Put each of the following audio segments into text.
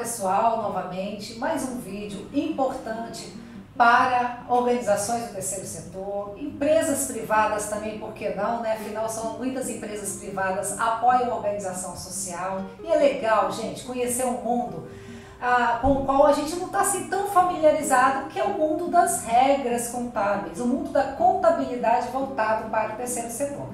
pessoal, novamente, mais um vídeo importante para organizações do terceiro setor, empresas privadas também, por que não, né? Afinal, são muitas empresas privadas apoiam a organização social e é legal, gente, conhecer um mundo com o qual a gente não está assim tão familiarizado, que é o mundo das regras contábeis, o mundo da contabilidade voltado para o terceiro setor.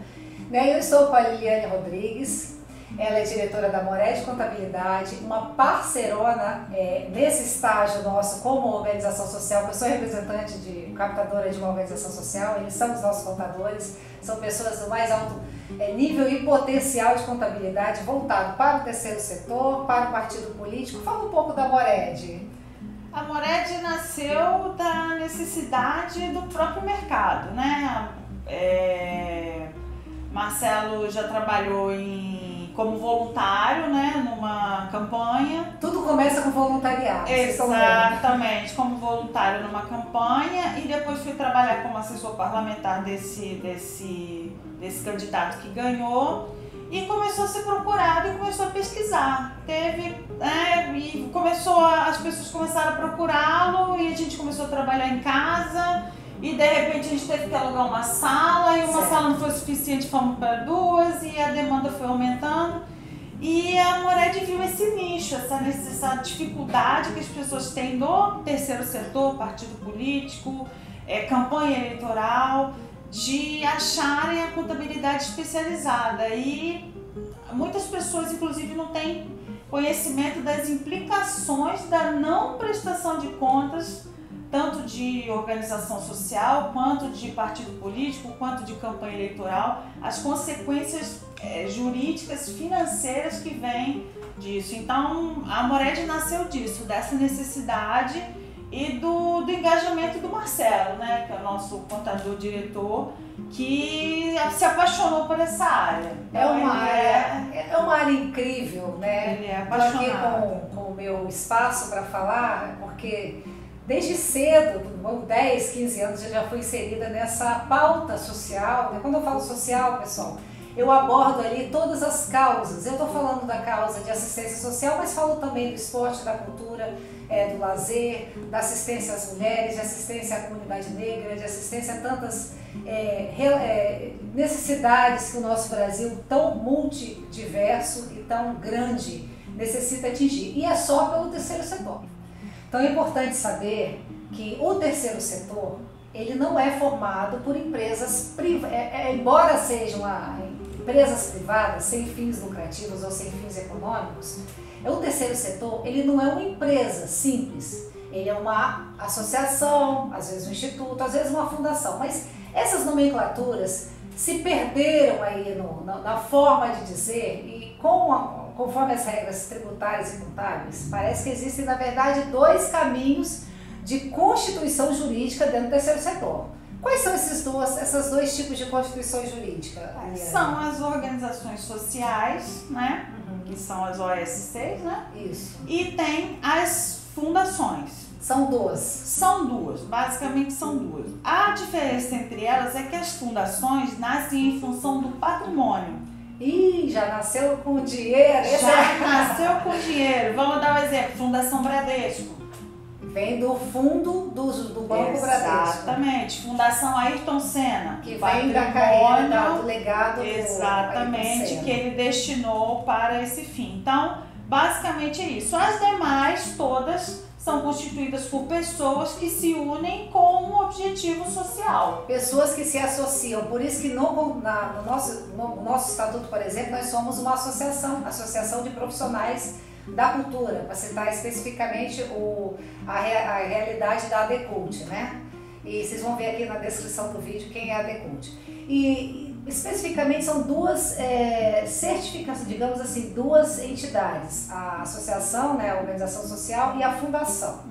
Eu estou com a Liliane Rodrigues, ela é diretora da Moré de Contabilidade, uma parceirona nesse estágio nosso como organização social, que eu sou representante captadora de uma organização social, eles são os nossos contadores, são pessoas do mais alto nível e potencial de contabilidade voltado para o terceiro setor, para o partido político. Fala um pouco da Mored. A Mored nasceu da necessidade do próprio mercado, né? Marcelo já trabalhou como voluntário, né, numa campanha. Tudo começa com voluntariado. Exatamente, como voluntário numa campanha, e depois fui trabalhar como assessor parlamentar desse candidato que ganhou, e começou a ser procurado e começou a pesquisar. E as pessoas começaram a procurá-lo, e a gente começou a trabalhar em casa. E de repente a gente teve que alugar uma sala, e uma sala não foi suficiente, fomos para duas, e a demanda foi aumentando. E a Mored viu esse nicho, essa dificuldade que as pessoas têm do terceiro setor, partido político, campanha eleitoral, de acharem a contabilidade especializada. E muitas pessoas, inclusive, não têm conhecimento das implicações da não prestação de contas, tanto de organização social, quanto de partido político, quanto de campanha eleitoral, as consequências jurídicas, financeiras que vêm disso. Então, a Mored nasceu disso, dessa necessidade e do engajamento do Marcelo, né, que é o nosso contador-diretor, que se apaixonou por essa área. É uma área incrível, né? Ele é apaixonado. Estou aqui com o meu espaço para falar, porque desde cedo, 10, 15 anos, eu já fui inserida nessa pauta social. Quando eu falo social, pessoal, eu abordo ali todas as causas. Eu estou falando da causa de assistência social, mas falo também do esporte, da cultura, do lazer, da assistência às mulheres, de assistência à comunidade negra, de assistência a tantas necessidades que o nosso Brasil, tão multidiverso e tão grande, necessita atingir. E é só pelo terceiro setor. Então é importante saber que o terceiro setor, ele não é formado por empresas privadas, embora sejam empresas privadas sem fins lucrativos ou sem fins econômicos. O terceiro setor, ele não é uma empresa simples, ele é uma associação, às vezes um instituto, às vezes uma fundação, mas essas nomenclaturas se perderam aí na forma de dizer, e conforme as regras tributárias e contábeis, parece que existem, na verdade, dois caminhos de constituição jurídica dentro do terceiro setor. Quais são esses dois tipos de constituição jurídica? São as organizações sociais, né? Que são as OSCs, né? Isso. E tem as fundações. São duas. São duas, basicamente são duas. A diferença entre elas é que as fundações nascem em função do patrimônio. Já nasceu com dinheiro. Nasceu com dinheiro. Vamos dar um exemplo. Fundação Bradesco. Vem do fundo do Banco Bradesco. Exatamente. Fundação Ayrton Senna. Que vem da carreira do legado. Exatamente, que ele destinou para esse fim. Então, basicamente é isso. As demais, todas, são constituídas por pessoas que se unem com um objetivo social. Pessoas que se associam, por isso que no nosso estatuto, por exemplo, nós somos uma associação de profissionais da cultura, para citar especificamente a realidade da ADCult, né? E vocês vão ver aqui na descrição do vídeo quem é a ADCult. E especificamente são duas certificações, digamos assim, duas entidades, a associação, né, a organização social, e a fundação.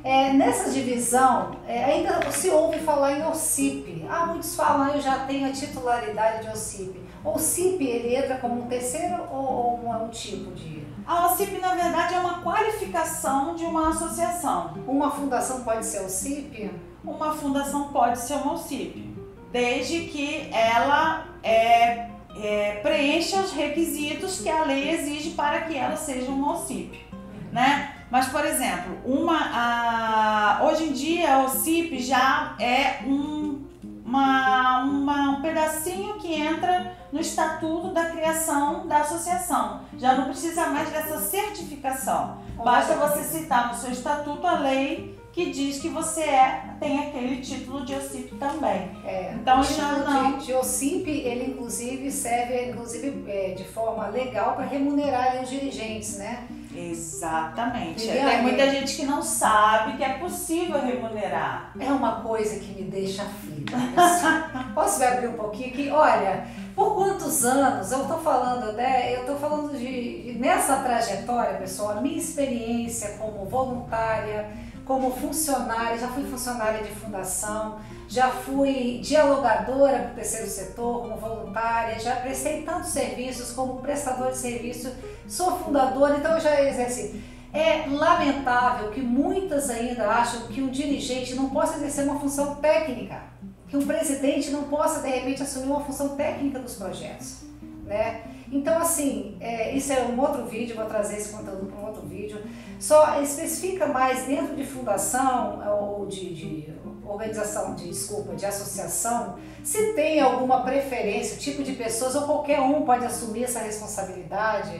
Nessa divisão, ainda se ouve falar em OCIP. Muitos falam, eu já tenho a titularidade de OCIP. O OCIP, ele entra como um terceiro ou um tipo de... A OCIP, na verdade, é uma qualificação de uma associação. Uma fundação pode ser OCIP? Uma fundação pode ser uma OCIP, desde que ela preencha os requisitos que a lei exige para que ela seja uma OCIP, né? Mas, por exemplo, hoje em dia a OCIP já é um pedacinho que entra no estatuto da criação da associação. Já não precisa mais dessa certificação. Basta você citar no seu estatuto a lei que diz que você tem aquele título de OCIP também. Então, o título de OCIP, ele inclusive serve de forma legal para remunerar os dirigentes, né? Exatamente. Tem muita gente que não sabe que é possível remunerar. É uma coisa que me deixa aflita. Posso me abrir um pouquinho? Que, olha, por quantos anos eu estou falando, né? Eu estou falando nessa trajetória, pessoal, a minha experiência como voluntária, como funcionária, já fui funcionária de fundação, já fui dialogadora para o terceiro setor como voluntária, já prestei tantos serviços como prestador de serviço, sou fundadora, então eu já exerci. É lamentável que muitas ainda acham que um dirigente não possa exercer uma função técnica, que um presidente não possa de repente assumir uma função técnica dos projetos, né? Então, assim, isso é um outro vídeo, vou trazer esse conteúdo para um outro vídeo. Só especifica mais dentro de fundação ou de organização, de associação, se tem alguma preferência, tipo de pessoas, ou qualquer um pode assumir essa responsabilidade,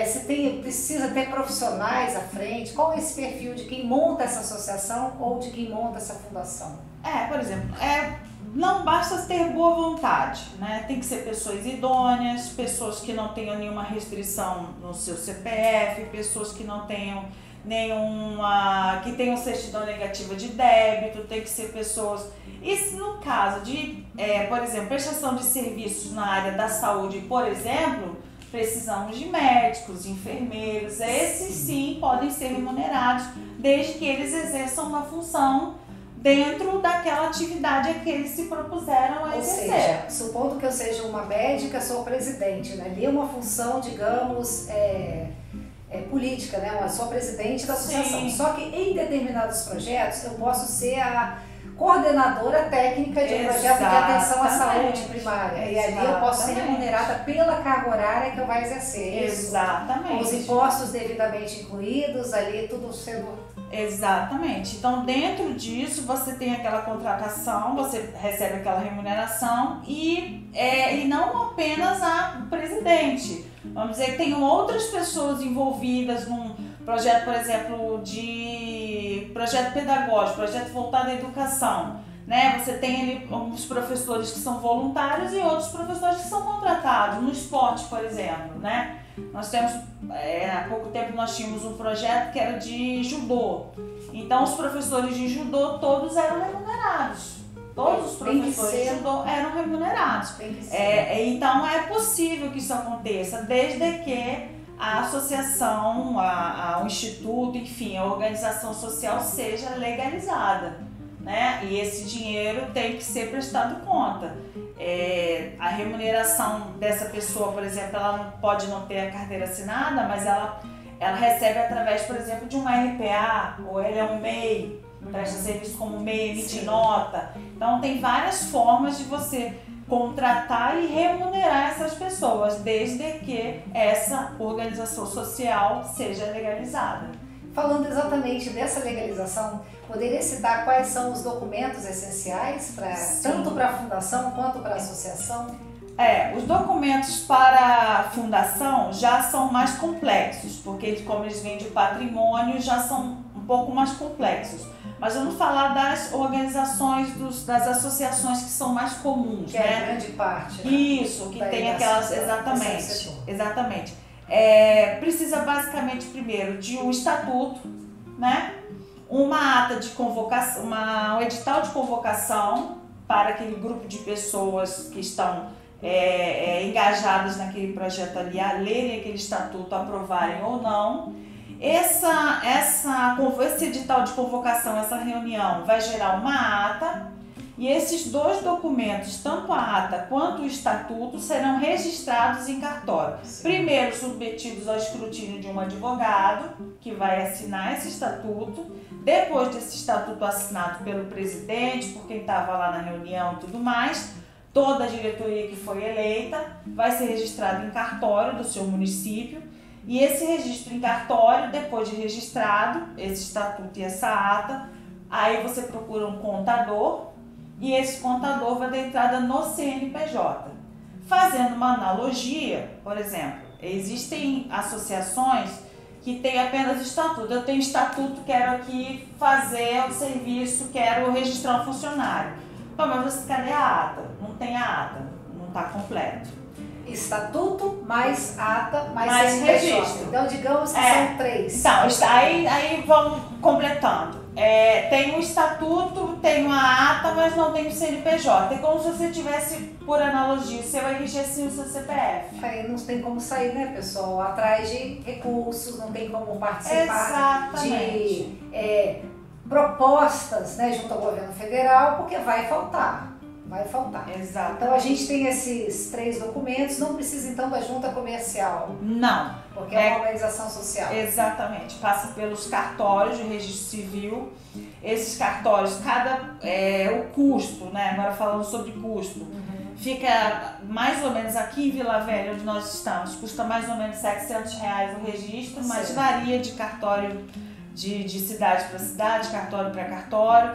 se precisa ter profissionais à frente, qual é esse perfil de quem monta essa associação ou de quem monta essa fundação? Por exemplo, não basta ter boa vontade, né? Tem que ser pessoas idôneas, pessoas que não tenham nenhuma restrição no seu CPF, pessoas que não tenham que tenham certidão negativa de débito, tem que ser pessoas... Isso no caso de, por exemplo, prestação de serviços na área da saúde, por exemplo, precisamos de médicos, enfermeiros, esses sim podem ser remunerados, desde que eles exerçam uma função dentro daquela atividade a que eles se propuseram a exercer. Ou seja, supondo que eu seja uma médica, sou presidente, né? Ali é uma função, digamos, política, né? Eu sou presidente da associação. Sim. Só que em determinados projetos eu posso ser a coordenadora técnica de um projeto de atenção à saúde primária. E ali eu posso ser remunerada pela carga horária que eu vou exercer. Exatamente. Com os impostos devidamente incluídos, ali tudo sendo... Exatamente. Então, dentro disso, você tem aquela contratação, você recebe aquela remuneração e não apenas a presidente. Vamos dizer que tem outras pessoas envolvidas num projeto, por exemplo, de projeto pedagógico, projeto voltado à educação, né? Você tem ali uns professores que são voluntários e outros professores que são contratados, no esporte, por exemplo, né? Nós temos, há pouco tempo nós tínhamos um projeto que era de judô. Então os professores de judô todos eram remunerados. Todos os professores de judô eram remunerados. Então é possível que isso aconteça, desde que a associação, o instituto, enfim, a organização social seja legalizada, né? E esse dinheiro tem que ser prestado conta. A remuneração dessa pessoa, por exemplo, ela não pode não ter a carteira assinada, mas ela recebe através, por exemplo, de uma RPA, ou ela é um MEI, presta serviço como MEI, emite nota. Então tem várias formas de você contratar e remunerar essas pessoas, desde que essa organização social seja legalizada. Falando exatamente dessa legalização, poderia citar quais são os documentos essenciais, tanto para a fundação quanto para a associação? Os documentos para a fundação já são mais complexos, porque como eles vêm de patrimônio, já são um pouco mais complexos. Mas vamos falar das organizações, das associações que são mais comuns, que é a grande parte, né? Isso, que tem aquelas... Exatamente. Precisa basicamente primeiro de um estatuto, né? Uma ata de convocação, um edital de convocação para aquele grupo de pessoas que estão engajadas naquele projeto ali, a lerem aquele estatuto, aprovarem ou não. Esse edital de convocação, essa reunião, vai gerar uma ata, e esses dois documentos, tanto a ata quanto o estatuto, serão registrados em cartório. Sim. Primeiro submetidos ao escrutínio de um advogado, que vai assinar esse estatuto. Depois desse estatuto assinado pelo presidente, por quem estava lá na reunião e tudo mais, toda a diretoria que foi eleita vai ser registrada em cartório do seu município. E esse registro em cartório, depois de registrado, esse estatuto e essa ata, aí você procura um contador e esse contador vai dar entrada no CNPJ. Fazendo uma analogia, por exemplo, existem associações que têm apenas estatuto. Eu tenho estatuto, quero aqui fazer o serviço, quero registrar um funcionário. Pô, mas cadê a ata? Não tem a ata, não está completo. Estatuto mais ata mais CNPJ. Registro. Então, digamos que são 3. Então, aí vamos completando. Tem o estatuto, tem a ata, mas não tem o CNPJ. É como se você tivesse, por analogia, o seu RG sim, o seu CPF. Aí não tem como sair, né, pessoal? Atrás de recursos, não tem como participar de propostas, né, junto ao governo federal, porque vai faltar. Vai faltar. Exato. Então a gente tem esses 3 documentos, não precisa então da junta comercial. Não. Porque é uma organização social. Exatamente. Passa pelos cartórios de registro civil. Esses cartórios, o custo, né? Agora falando sobre custo, fica mais ou menos aqui em Vila Velha, onde nós estamos, custa mais ou menos R$700 o registro, mas varia de cartório de cidade para cidade, cartório para cartório.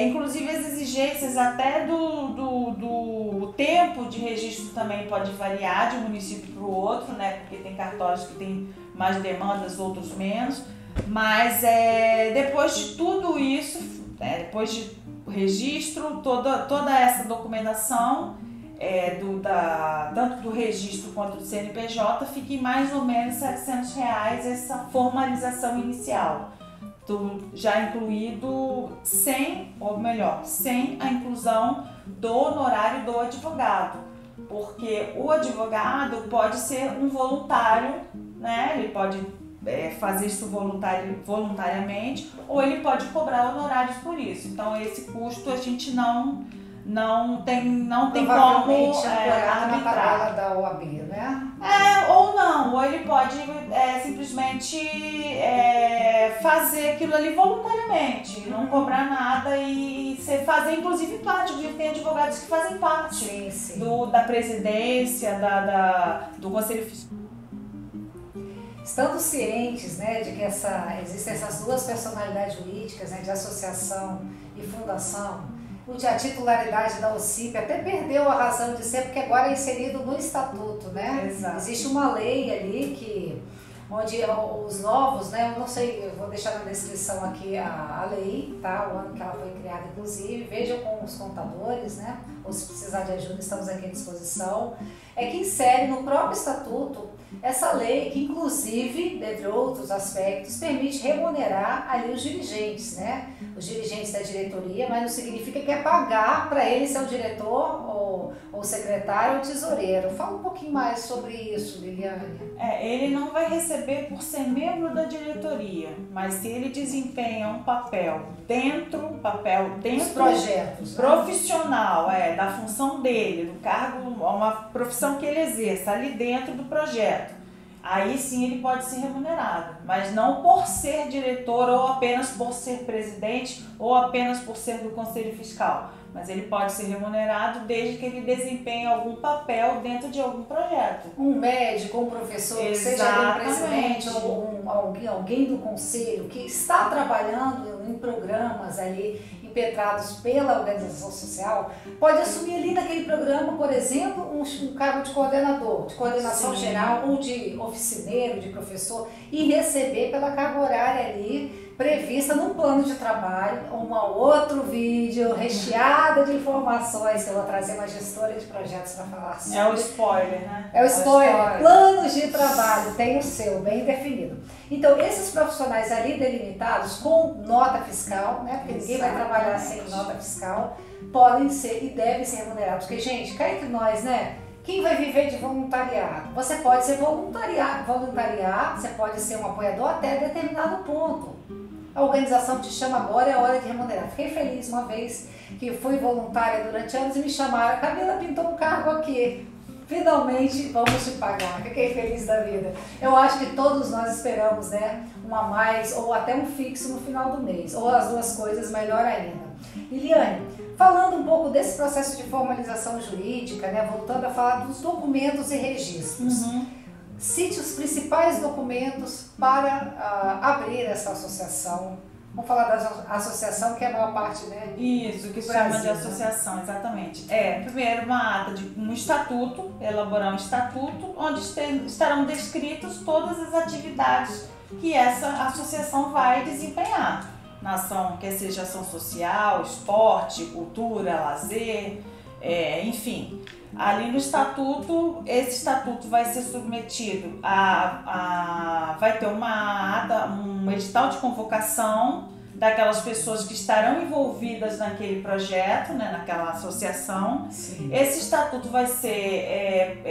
Inclusive as exigências até do tempo de registro também pode variar de um município para o outro, né? Porque tem cartórios que têm mais demandas, outros menos. Mas depois de tudo isso, depois de registro, toda essa documentação, tanto do registro quanto do CNPJ, fica em mais ou menos R$700 essa formalização inicial. Já incluído sem a inclusão do honorário do advogado, porque o advogado pode ser um voluntário, né? Ele pode fazer isso voluntariamente ou ele pode cobrar honorários por isso. Então esse custo a gente não tem como na tabela da OAB, né? Ou ele pode simplesmente fazer aquilo ali voluntariamente, não cobrar nada e fazer inclusive parte. Tem advogados que fazem parte da presidência, do Conselho Fiscal. Estando cientes, né, de que existem essas 2 personalidades jurídicas, né, de associação e fundação, a titularidade da OCIP até perdeu a razão de ser, porque agora é inserido no estatuto, né? Exato. Existe uma lei ali onde os novos, né? Eu não sei, eu vou deixar na descrição aqui a lei, tá? O ano que ela foi criada, inclusive. Vejam com os contadores, né? Ou se precisar de ajuda, estamos aqui à disposição. Que insere no próprio estatuto essa lei que, inclusive, dentre outros aspectos, permite remunerar ali os dirigentes, né? Os dirigentes da diretoria, mas não significa que é pagar para ele ser o diretor ou secretário ou tesoureiro. Fala um pouquinho mais sobre isso, Liliane. Ele não vai receber por ser membro da diretoria, mas se ele desempenha um papel dentro dos projetos, profissional, da função dele, do cargo, uma profissão que ele exerça ali dentro do projeto, aí sim ele pode ser remunerado, mas não por ser diretor ou apenas por ser presidente ou apenas por ser do Conselho Fiscal, mas ele pode ser remunerado desde que ele desempenhe algum papel dentro de algum projeto. Um médico, um professor, que seja um presidente ou alguém do conselho que está trabalhando em programas ali impetrados pela organização social, pode assumir ali naquele programa, por exemplo, um cargo de coordenador, de coordenação geral ou de oficineiro, de professor, e receber pela carga horária ali prevista num plano de trabalho, outro vídeo recheado de informações que eu vou trazer uma gestora de projetos para falar sobre. É o spoiler, né? É o spoiler. Planos de trabalho, tem o seu, bem definido. Então, esses profissionais ali delimitados com nota fiscal, né? Porque ninguém vai trabalhar sem nota fiscal, podem ser e devem ser remunerados. Porque, gente, cá entre nós, né? Quem vai viver de voluntariado? Você pode ser voluntariar, você pode ser um apoiador até determinado ponto. A organização te chama agora, é hora de remunerar. Fiquei feliz uma vez que fui voluntária durante anos e me chamaram. Camila pintou um cargo aqui. Finalmente vamos te pagar. Fiquei feliz da vida. Eu acho que todos nós esperamos, né? Um a mais ou até um fixo no final do mês. Ou as 2 coisas, melhor ainda. Liliane, falando um pouco desse processo de formalização jurídica, né? Voltando a falar dos documentos e registros. cite os principais documentos para abrir essa associação. Vamos falar da associação, que é a maior parte, né? Isso, que se chama de associação, exatamente. Primeiro uma ata de um estatuto, elaborar um estatuto, onde estarão descritas todas as atividades que essa associação vai desempenhar. Na ação, quer seja ação social, esporte, cultura, lazer, enfim. Ali no estatuto, esse estatuto vai ser submetido vai ter uma ata, um edital de convocação daquelas pessoas que estarão envolvidas naquele projeto, né, naquela associação. Sim. Esse estatuto vai ser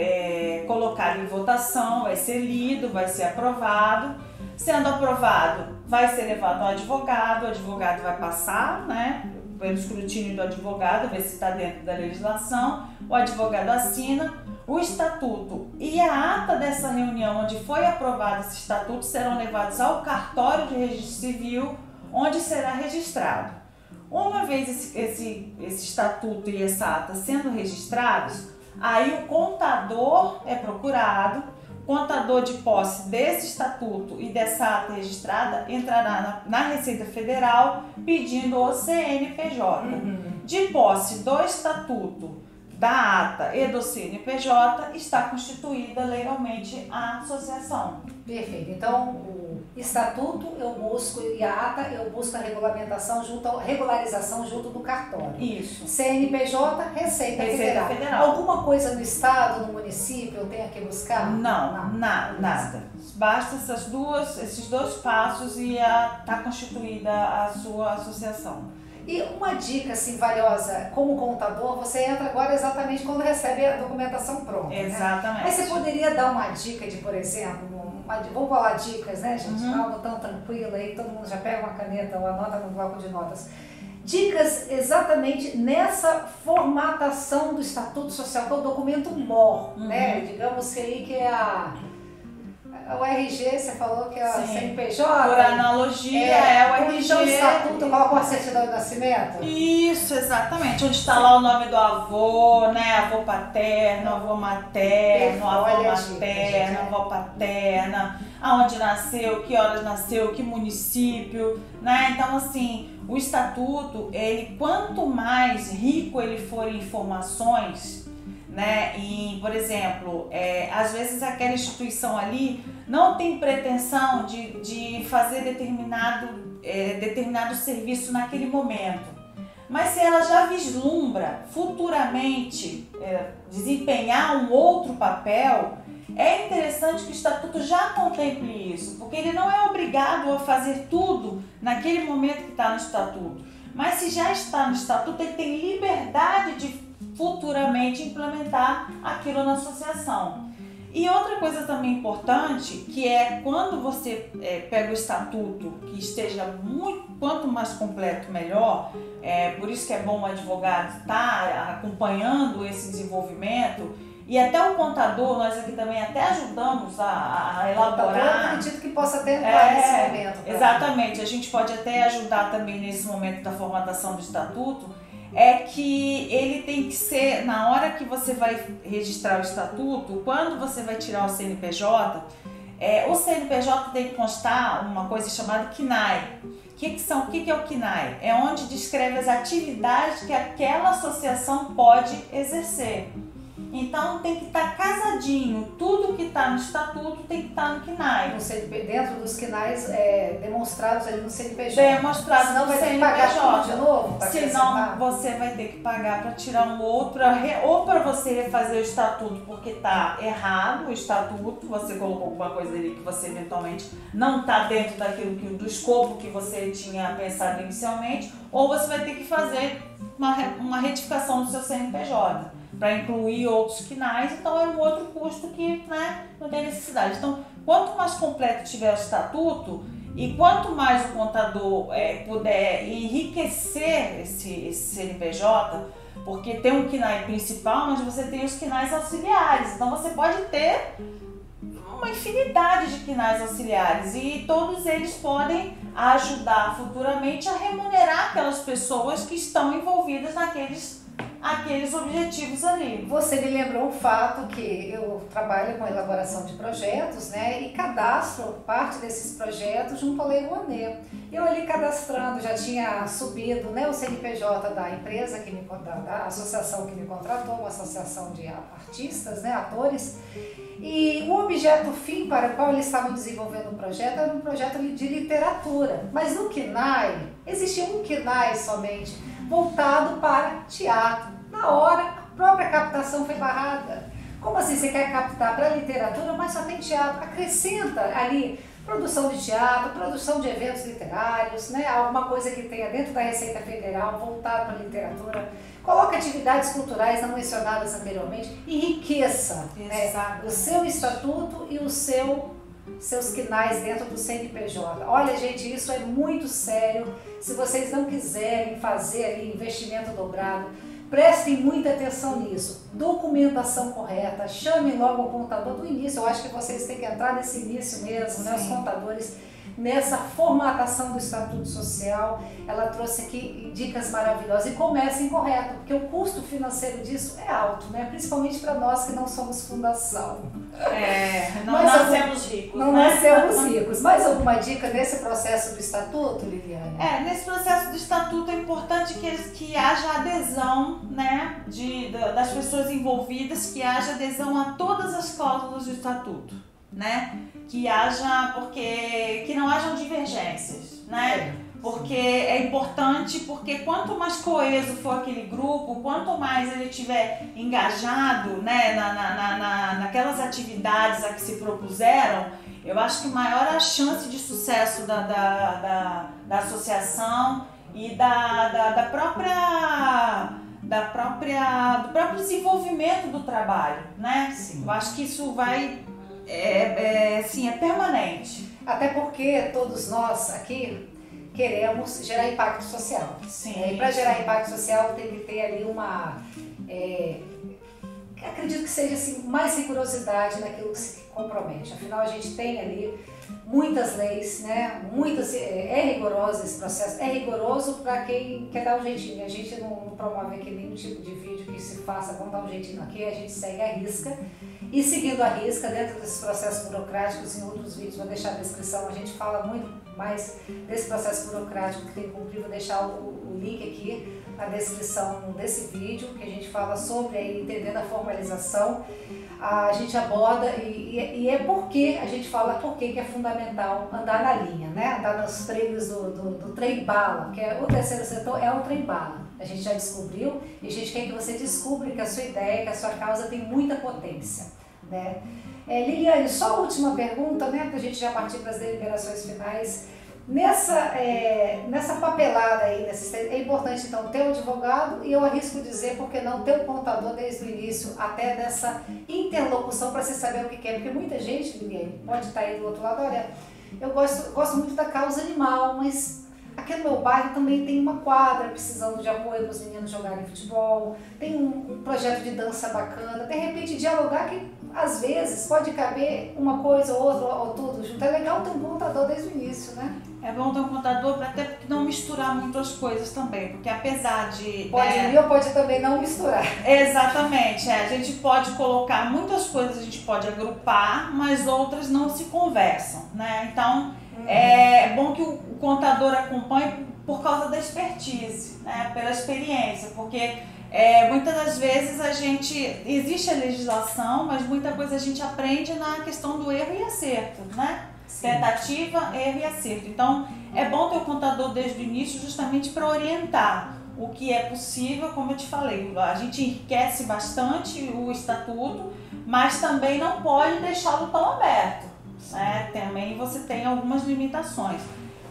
colocado em votação, vai ser lido, vai ser aprovado. Sendo aprovado, vai ser levado ao advogado, o advogado vai passar, né, pelo escrutínio do advogado, ver se está dentro da legislação, o advogado assina, o estatuto e a ata dessa reunião onde foi aprovado esse estatuto serão levados ao cartório de registro civil, onde será registrado. Uma vez esse estatuto e essa ata sendo registrados, aí o contador é procurado. Contador de posse desse estatuto e dessa ata registrada entrará na Receita Federal pedindo o CNPJ. De posse do estatuto, da ata e do CNPJ, está constituída legalmente a associação. Perfeito. Então, o estatuto eu busco e a ata eu busco a regularização junto do cartório. Isso. CNPJ, Receita Federal. Alguma coisa no estado, no município, eu tenho que buscar? Não, nada. Basta esses dois passos e está constituída a sua associação. E uma dica assim valiosa, como contador, você entra agora exatamente quando recebe a documentação pronta. Exatamente. Né? Mas você poderia dar uma dica de, por exemplo, vamos falar dicas, né, gente? Algo tão tranquilo aí, todo mundo já pega uma caneta ou anota no bloco de notas. Dicas exatamente nessa formatação do Estatuto Social, que é o documento MOR, né? Digamos que aí que é o RG, você falou que é a CNPJ. Por analogia, é o RG. Então, o estatuto coloca a certidão de nascimento? Isso, exatamente. Onde está lá o nome do avô, né? Avô paterno, avô materno, avó materna, avó paterna, aonde nasceu, que horas nasceu, que município, né? Então, assim, o estatuto, quanto mais rico ele for em informações, né? E, por exemplo, às vezes aquela instituição ali não tem pretensão de fazer determinado serviço naquele momento, mas se ela já vislumbra futuramente desempenhar um outro papel, é interessante que o estatuto já contemple isso, porque ele não é obrigado a fazer tudo naquele momento que está no estatuto, mas se já está no estatuto, ele tem liberdade de futuramente implementar aquilo na associação. E outra coisa também importante, que é quando você pega o estatuto, que esteja quanto mais completo, melhor, por isso que é bom o advogado estar acompanhando esse desenvolvimento, e até o contador, nós aqui também até ajudamos a elaborar. Eu acredito que possa até entrar nesse momento. Exatamente, a gente pode até ajudar também nesse momento da formatação do estatuto, é que ele tem que ser, na hora que você vai registrar o estatuto, quando você vai tirar o CNPJ, o CNPJ tem que constar uma coisa chamada CNAE. O que é o CNAE? É onde descreve as atividades que aquela associação pode exercer. Então tem que estar casadinho, tudo que está no estatuto tem que estar no CNAE. Dentro dos CNAEs demonstrados ali no CNPJ. Demonstrados no CNPJ. Senão vai ter que pagar tudo de novo? Senão você vai ter que pagar para tirar um outro, ou para você refazer o estatuto porque está errado o estatuto, você colocou alguma coisa ali que você eventualmente não está dentro do escopo que você tinha pensado inicialmente, ou você vai ter que fazer uma retificação do seu CNPJ. Para incluir outros CNAEs, então é um outro custo que, né, não tem necessidade. Então, quanto mais completo tiver o estatuto e quanto mais o contador puder enriquecer esse CNPJ, porque tem um CNAE principal, mas você tem os CNAEs auxiliares, então você pode ter uma infinidade de CNAEs auxiliares e todos eles podem ajudar futuramente a remunerar aquelas pessoas que estão envolvidas naqueles aqueles objetivos ali. Você me lembrou um fato que eu trabalho com elaboração de projetos, né, e cadastro parte desses projetos junto à Lei Rouanet. Eu ali cadastrando, já tinha subido, né, o CNPJ da empresa, da associação que me contratou, uma associação de artistas, né, atores, e o objeto fim para o qual eles estavam desenvolvendo o projeto era um projeto de literatura, mas no KNAI, existia um KNAI somente, voltado para teatro. Na hora, a própria captação foi barrada. Como assim você quer captar para literatura, mas só tem teatro? Acrescenta ali produção de teatro, produção de eventos literários, né? Alguma coisa que tenha dentro da Receita Federal voltada para a literatura. Coloca atividades culturais não mencionadas anteriormente, enriqueça, né, o seu estatuto e os seus KNAIs dentro do CNPJ. Olha, gente, isso é muito sério. Se vocês não quiserem fazer ali investimento dobrado, prestem muita atenção nisso. Documentação correta, chamem logo o contador do início. Eu acho que vocês têm que entrar nesse início mesmo, né, os contadores, nessa formatação do Estatuto Social. Ela trouxe aqui dicas maravilhosas e comecem correto, porque o custo financeiro disso é alto, né? Principalmente para nós que não somos fundação. Não nascemos ricos. Não nascemos ricos. Mais alguma dica nesse processo do Estatuto, Liliane? Nesse processo do Estatuto é importante que haja adesão, né, das pessoas envolvidas, que haja adesão a todas as cláusulas do Estatuto, né? Que não hajam divergências, né? Porque é importante, porque quanto mais coeso for aquele grupo, quanto mais ele estiver engajado, né, naquelas atividades a que se propuseram, eu acho que maior a chance de sucesso da associação e do próprio desenvolvimento do trabalho, né? Sim. Eu acho que isso vai é permanente. Até porque todos nós aqui queremos gerar impacto social. Sim. E para gerar impacto social tem que ter ali acredito que seja assim, mais rigorosidade naquilo que se compromete. Afinal, a gente tem ali muitas leis, né? É rigoroso esse processo, é rigoroso para quem quer dar um jeitinho. A gente não promove aqui nenhum tipo de vídeo que se faça, vamos dar um jeitinho aqui, a gente segue a risca. E seguindo a risca, dentro desses processos burocráticos, em outros vídeos, vou deixar a descrição, a gente fala muito mais desse processo burocrático que tem que cumprir, vou deixar o link aqui na descrição desse vídeo, que a gente fala sobre aí, entendendo a formalização. A gente aborda e é porque a gente fala porque que é fundamental andar na linha, né? Andar nos trilhos do trem-bala, porque o terceiro setor é o trem-bala. A gente já descobriu e a gente quer que você descubra que a sua ideia, que a sua causa tem muita potência, né? Liliane, só a última pergunta, né? Para a gente já partir para as deliberações finais. Nessa papelada aí, é importante então ter um advogado e eu arrisco dizer, porque não ter um contador desde o início até dessa interlocução para você saber o que quer, porque muita gente, ninguém pode estar aí do outro lado, olha, eu gosto muito da causa animal, mas aqui no meu bairro também tem uma quadra precisando de apoio para os meninos jogarem futebol, tem um projeto de dança bacana, de repente dialogar que às vezes pode caber uma coisa ou outra ou tudo junto. É legal ter um contador desde o início, né? É bom ter um contador para até não misturar muito as coisas também, porque apesar de... Pode unir ou pode também não misturar. Exatamente, a gente pode colocar muitas coisas, a gente pode agrupar, mas outras não se conversam, né? Então, é bom que o contador acompanhe por causa da expertise, né? Pela experiência, porque muitas das vezes existe a legislação, mas muita coisa a gente aprende na questão do erro e acerto, né? Sim. Tentativa, erro e acerto. Então, é bom ter o contador desde o início justamente para orientar o que é possível, como eu te falei. A gente enriquece bastante o estatuto, mas também não pode deixá-lo tão aberto, né? Também você tem algumas limitações.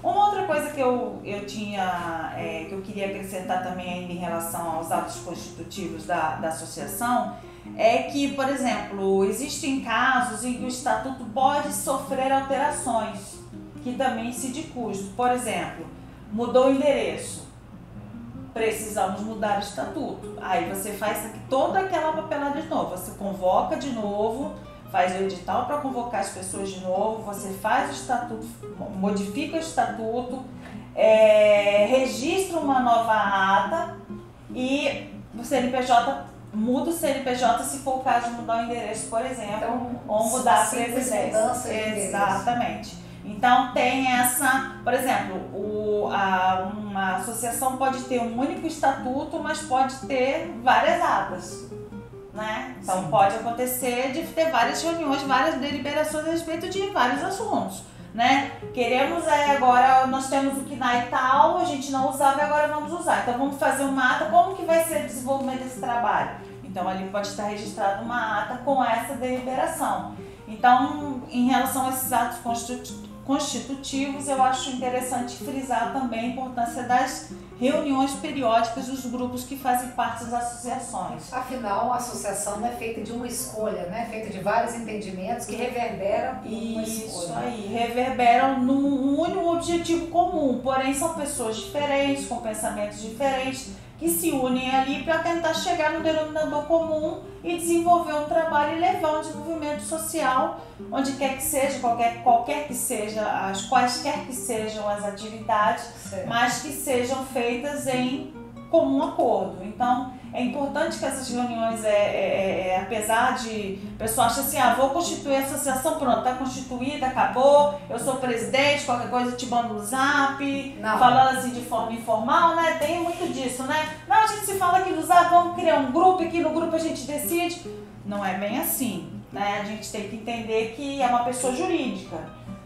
Uma outra coisa que eu queria acrescentar também ainda em relação aos atos constitutivos da associação é que, por exemplo, existem casos em que o estatuto pode sofrer alterações que também incide custo. Por exemplo, mudou o endereço, precisamos mudar o estatuto. Aí você faz toda aquela papelada de novo, você convoca de novo, faz o edital para convocar as pessoas de novo, você faz o estatuto, modifica o estatuto, registra uma nova ata e o CNPJ, muda o CNPJ se for o caso de mudar o endereço, por exemplo, então, ou mudar a presidência. Exatamente. Então tem essa, por exemplo, uma associação pode ter um único estatuto, mas pode ter várias atas, né? Então sim, pode acontecer de ter várias reuniões, várias deliberações a respeito de vários assuntos, né? Queremos agora, nós temos o KNAI tal, a gente não usava e agora vamos usar. Então vamos fazer uma ata, como que vai ser o desenvolvimento desse trabalho? Então ali pode estar registrada uma ata com essa deliberação. Então, em relação a esses atos constitutivos, eu acho interessante frisar também a importância das reuniões periódicas dos grupos que fazem parte das associações. Afinal, a associação não é feita de uma escolha, né? É feita de vários entendimentos que reverberam numa escolha. Isso aí, reverberam num único objetivo comum, porém são pessoas diferentes, com pensamentos diferentes, que se unem ali para tentar chegar no denominador comum e desenvolver um trabalho e levar um desenvolvimento social, onde quer que seja, qualquer que seja, quaisquer que sejam as atividades, certo, mas que sejam feitas em comum acordo. Então, é importante que essas reuniões, apesar de o pessoal achar assim, vou constituir a associação, pronto, está constituída, acabou, eu sou presidente, qualquer coisa eu te mando no zap, não, falando assim de forma informal, né? Tem muito disso, né? Não, a gente se fala aqui no zap, vamos criar um grupo, aqui no grupo a gente decide. Não é bem assim, né? A gente tem que entender que é uma pessoa jurídica.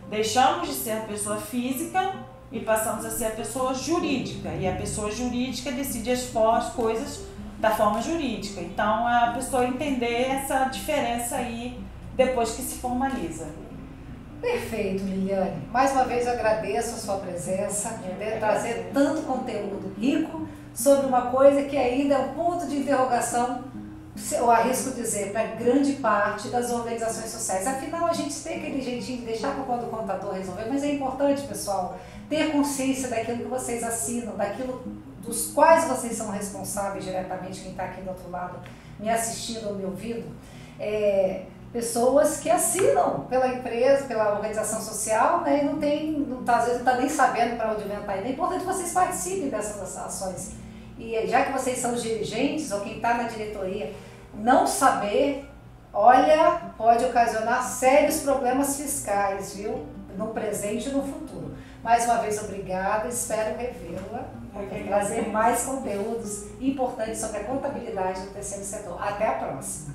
Deixamos de ser a pessoa física e passamos a ser a pessoa jurídica. E a pessoa jurídica decide as coisas da forma jurídica. Então, a pessoa entender essa diferença aí depois que se formaliza. Perfeito, Liliane. Mais uma vez eu agradeço a sua presença, trazer tanto conteúdo rico sobre uma coisa que ainda é um ponto de interrogação, eu arrisco dizer, para grande parte das organizações sociais. Afinal, a gente tem aquele jeitinho de deixar para quando o contador resolver, mas é importante, pessoal, ter consciência daquilo que vocês assinam, daquilo dos quais vocês são responsáveis diretamente, quem está aqui do outro lado me assistindo ou me ouvindo, pessoas que assinam pela empresa, pela organização social, né, e às vezes não está nem sabendo para onde vem tá indo. É importante que vocês participem dessas ações. E já que vocês são os dirigentes, ou quem está na diretoria, não saber, olha, pode ocasionar sérios problemas fiscais, viu? No presente e no futuro. Mais uma vez, obrigada, espero revê-la, trazer mais conteúdos importantes sobre a contabilidade do terceiro setor. Até a próxima!